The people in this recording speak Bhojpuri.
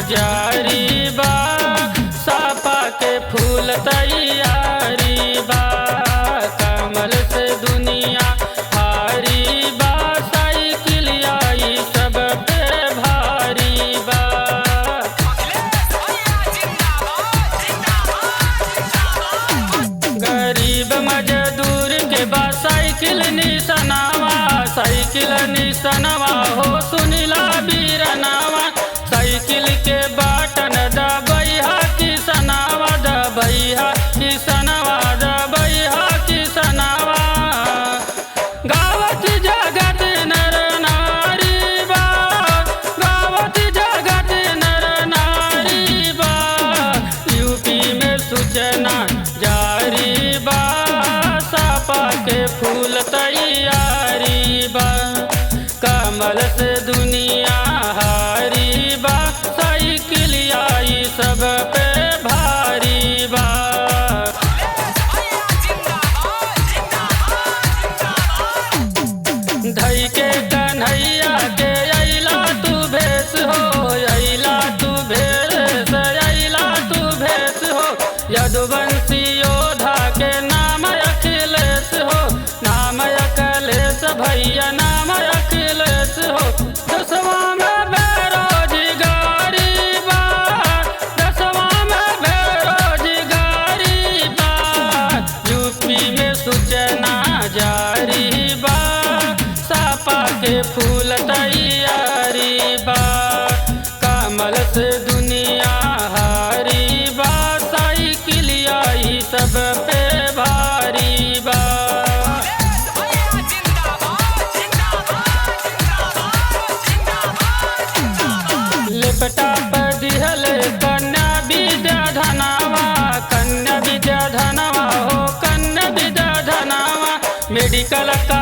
जारी बा, सापा के फूल तैयारी बा, कमल से दुनिया हारी बा, साइकिल आई सब पे भारी बा। गरीब मजदूर के बा साइकिल निसनावा, साइकिल निसनवा हो सुनिला बीरनावा, साइकिल के बाटन दबैहा किसनावा, दबैहा किसनवा, दबैहा किसनवा। गावत जगत नर नारी बा, गावत जगत नर नारी बा, यूपी में सूचना जारी बा, सापा के फूल तैयारी बा, कमल से दुनिया हारी बा, साइकिल आई सब पे भारी बा। धई के कन्हैया के अइला तू भेष हो, अइला तू भेष, अइला तू भेष हो, यदुवंशी योद्धा के नाम अखिलेश हो, नाम अखिलेश भैया नाम अखिलेश हो। दसवां में बेरोजगारी बा, दसवां में बेरोजगारी बा, यूपी में सूचना जारी बा, सापा के फूल तैयारी बा, कमल से दुनिया हारी बा, साइकिल आई सब पे भारी बा। लिपटा दिहल कन्या विद्या धनावा, कन्या विद्या धनावा हो, कन्या विद्या धनावा, मेडिकल का